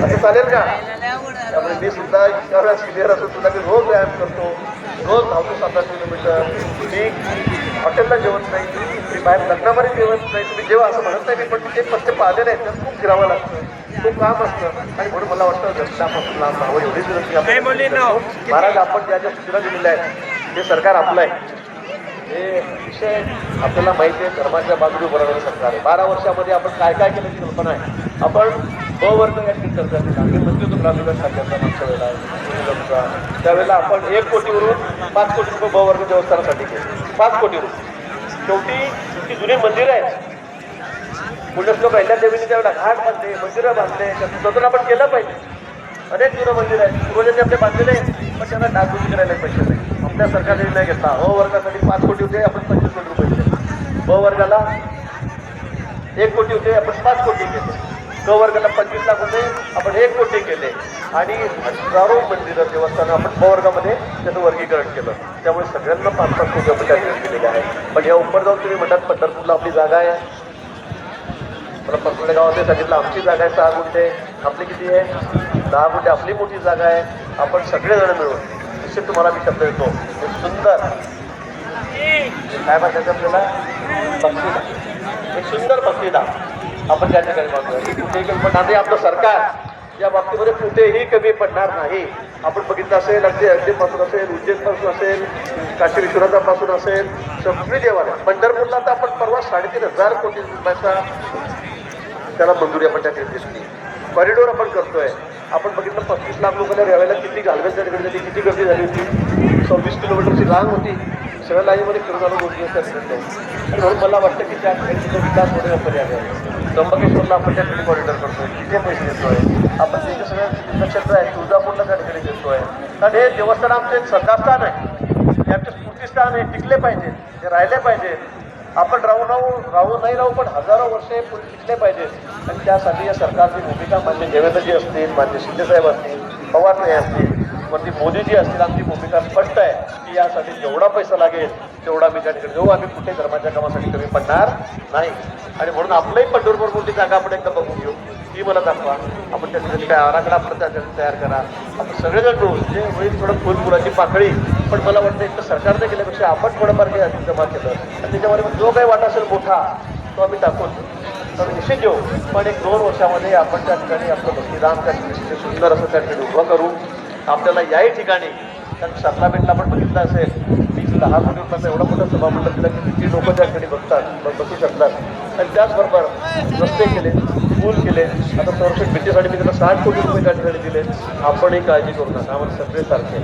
असं चालेल का? त्यामुळे मी सुद्धा इतक्या वेळा सिनियर असून सुद्धा मी रोज व्यायाम करतो, रोज धावतो 7-8 किलोमीटर. मी हॉटेलला जेवत नाही, मी बाहेर लग्नामध्ये जेवत नाही, तुम्ही जेव्हा असं म्हणत नाही मी, पण ते पत्ते पाहिलेले आहेत, त्यात खूप फिरावं लागतं, खूप काम असतं. आणि म्हणून मला वाटतं घटनापासून लांब राहावं एवढीच विनंती. महाराज आपण ज्या ज्या सूचना दिलेल्या आहेत ते सरकार आपलं आहे. हे विषय आपल्याला माहिती आहे, धर्माच्या बाजूने बरोबर सरकार आहे. 12 वर्षामध्ये आपण काय काय केल्याची कल्पना आहे. आपण ब वर्ग या ठिकाणी चर्चा केला, मी म्हणतो तो ग्रामीण खात्याचा मागच्या वेळेला त्यावेळेला आपण 1 कोटीवरून 5 कोटी रुपये ब वर्ग देवस्थानासाठी केले. 5 कोटी रुपये. शेवटी जुने मंदिर आहेत, पुण्यश्लोक अहिल्यादेवीने त्यावेळेला घाट बांधले, मंदिरं बांधले, त्याचं जतन आपण केलं पाहिजे. अनेक जुनं मंदिर आहेत, पूर्वजांनी आपले बांधलेले, पण त्यांना डागडुजी करायला पैसे नाही. आपल्या सरकारने निर्णय घेतला, अ वर्गासाठी 5 कोटी होते, आपण 25 कोटी रुपये दिले. ब वर्गाला 1 कोटी होते, आपण 5 कोटी केले. क वर्गाला 25 लाख होते, आपण 1 कोटी केले. आणि हजारो मंदिरं देवस्थानं आपण ब वर्गामध्ये त्याचं वर्गीकरण केलं. त्यामुळे सगळ्यांना 5-5 कोटी आपण टॅक्स केलेले आहे. पण या उपर जाऊन तुम्ही म्हणतात पंढरपूरला आपली जागा आहे, परत गावामध्ये सांगितलं आमची जागा आहे 6 गुंठे, आपली किती आहे 10 गुंठे, आपली मोठी जागा आहे. आपण सगळेजण मिळून निश्चित तुम्हाला मी शब्द देतो, एक सुंदर काय म्हणायचं आपल्याला बक्षीदा, एक सुंदर बक्षीदा आपण त्या ठिकाणी मागतोय. कुठेही कमी पडणार नाही. आपलं सरकार या बाबतीमध्ये कुठेही कमी पडणार नाही. आपण बघितलं असेल, अगदीपासून असेल, उज्जैनपासून असेल, काशी विश्वनाथापासून असेल, सगळी देवालय. पंढरपूरला तर आपण परवा 3,500 कोटी रुपयाचा त्याला मंजुरी आपण त्या ठिकाणी दिसली. कॉरिडॉर आपण करतोय. आपण बघितलं 35 लाख लोकांना रेवायला किती घालवेल त्या ठिकाणी झाली, किती गर्दी झाली होती. 26 किलोमीटरची रांग होती. सगळ्या लाईनमध्ये फिरून आलो 2 दिवस त्या ठिकाणी. आणि म्हणून मला वाटतं की त्या ठिकाणी विकास होणे पर्याय आहे. त्र्यंबकेश्वरला आपण त्या ठिकाणी कॉरिडॉर करतोय, तिथे पैसे देतोय. आपण तिथे सगळ्या नक्षत्र आहे, तुळजापूरला त्या ठिकाणी देतोय. कारण हे देवस्थान आमचे श्रद्धास्थान आहे, हे आमचे स्फूर्तिस्थान आहे, टिकले पाहिजे, ते राहिले पाहिजेत. आपण राहू नाही राहू, पण हजारो वर्षे टिकले पाहिजेत. आणि त्यासाठी या सरकारची भूमिका मान्य देवेंद्रजी असतील, मान्य शिंदेसाहेब असतील, पवार असतील, वरती मोदीजी असतील, आमची भूमिका स्पष्ट आहे की यासाठी जेवढा पैसा लागेल तेवढा मी त्या ठिकाणी देऊ. आम्ही कुठे धर्माच्या कामासाठी कमी पडणार नाही. आणि म्हणून आपलंही पंढरपूर मोठी जागा आपण एकदा बघून घेऊ, ती मला दाखवा. आपण त्या ठिकाणी काय आराखडा आपला त्या ठिकाणी तयार करा. आपण सगळेजण मिळून जे होईल थोडं फुलाची पाकळी, पण मला वाटतं एक तर सरकारने केल्यापेक्षा आपण थोडंफार हे जमा केलं आणि त्याच्यामध्ये जो काही वाटा असेल मोठा तो आम्ही टाकून तर निश्चित देऊ. पण 1-2 वर्षामध्ये आपण त्या ठिकाणी आपलं भक्तिधाम त्या ठिकाणी सुंदर असं त्या ठिकाणी उभं करू. आपल्याला याही ठिकाणी कारण शारदाबेटला आपण बघितलं असेल, 10 कोटी रुपयाचा एवढा मोठा सभामंडळ दिला की किती लोक त्या ठिकाणी बसू शकतात. आणि त्याचबरोबर रस्ते केले, पूल केले. आता संरक्षण भिंतीसाठी मी त्यांना 60 कोटी रुपये त्या ठिकाणी दिले. आपणही काळजी करू नका, आम्हाला सगळे सारखे